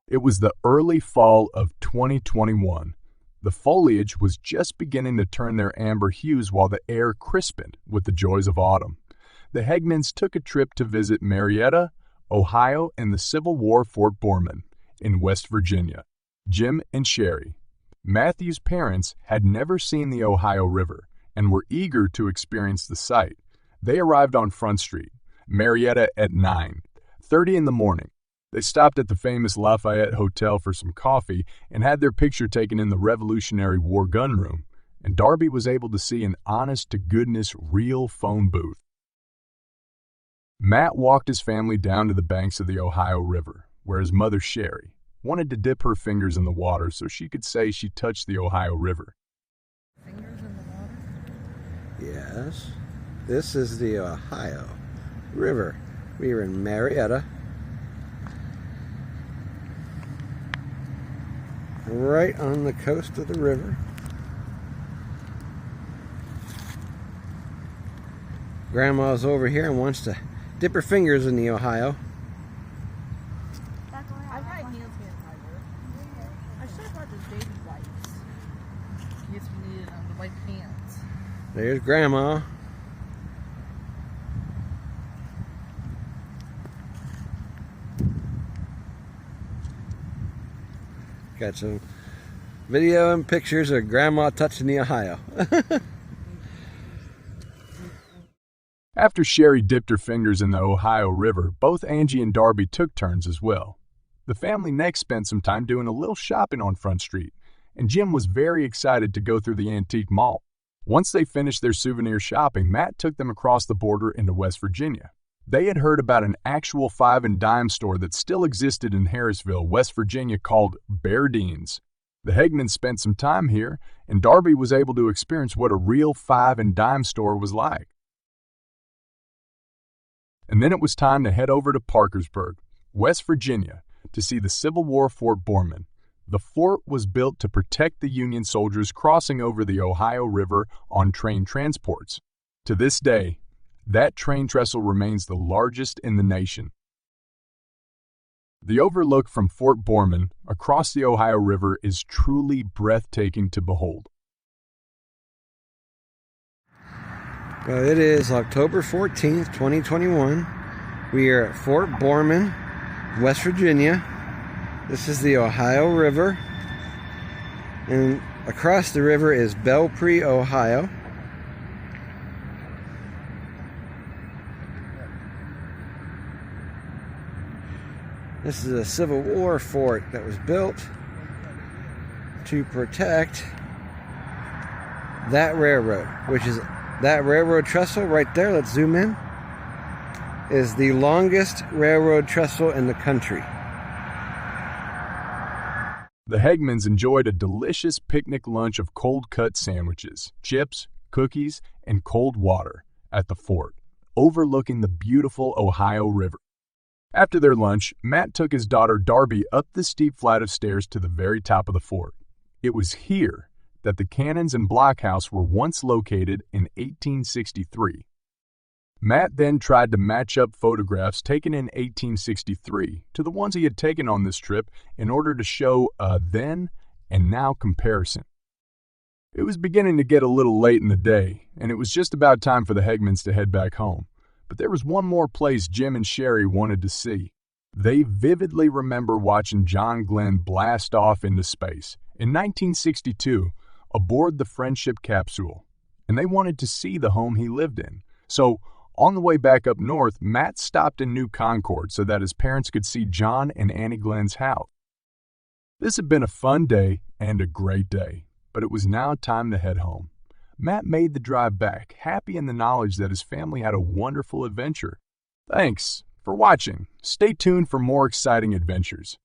It was the early fall of 2021. The foliage was just beginning to turn their amber hues while the air crispened with the joys of autumn. The Hagemans took a trip to visit Marrietta, Ohio, and the Civil War Fort Boreman in West Virginia. Jim and Sherry, Matthew's parents, had never seen the Ohio River and were eager to experience the sight. They arrived on Front Street, Marrietta, at 9:30 in the morning. They stopped at the famous Lafayette Hotel for some coffee and had their picture taken in the Revolutionary War gun room, and Darby was able to see an honest-to-goodness real phone booth. Matt walked his family down to the banks of the Ohio River, where his mother, Sherry, wanted to dip her fingers in the water so she could say she touched the Ohio River. Fingers in the water? Yes, this is the Ohio River. We are in Marrietta, right on the coast of the river. Grandma's over here and wants to dip her fingers in the Ohio. I've got hand sanitizer. I should have brought this baby wipes. In case we needed them to wipe hands. There's Grandma. Got some video and pictures of Grandma touching the Ohio. After Sherry dipped her fingers in the Ohio River, both Angie and Darby took turns as well. The family next spent some time doing a little shopping on Front Street, and Jim was very excited to go through the antique mall. Once they finished their souvenir shopping, Matt took them across the border into West Virginia. They had heard about an actual 5 and dime store that still existed in Harrisburg, West Virginia, called Bairdeen's. The Hagemans spent some time here, and Darby was able to experience what a real 5 and dime store was like. And then it was time to head over to Parkersburg, West Virginia, to see the Civil War Fort Boreman. The fort was built to protect the Union soldiers crossing over the Ohio River on train transports. To this day, that train trestle remains the largest in the nation. The overlook from Fort Boreman across the Ohio River is truly breathtaking to behold. Well, it is October 14th, 2021. We are at Fort Boreman, West Virginia. This is the Ohio River. And across the river is Belpre, Ohio. This is a Civil War fort that was built to protect that railroad, which is that railroad trestle right there. Let's zoom in. Is the longest railroad trestle in the country. The Hagemans enjoyed a delicious picnic lunch of cold-cut sandwiches, chips, cookies, and cold water at the fort, overlooking the beautiful Ohio River. After their lunch, Matt took his daughter Darby up the steep flight of stairs to the very top of the fort. It was here that the cannons and blockhouse were once located in 1863. Matt then tried to match up photographs taken in 1863 to the ones he had taken on this trip in order to show a then and now comparison. It was beginning to get a little late in the day, and it was just about time for the Hagemans to head back home. But there was one more place Jim and Sherry wanted to see. They vividly remember watching John Glenn blast off into space in 1962 aboard the Friendship capsule, and they wanted to see the home he lived in. So, on the way back up north, Matt stopped in New Concord so that his parents could see John and Annie Glenn's house. This had been a fun day and a great day, but it was now time to head home. Matt made the drive back, happy in the knowledge that his family had a wonderful adventure. Thanks for watching. Stay tuned for more exciting adventures.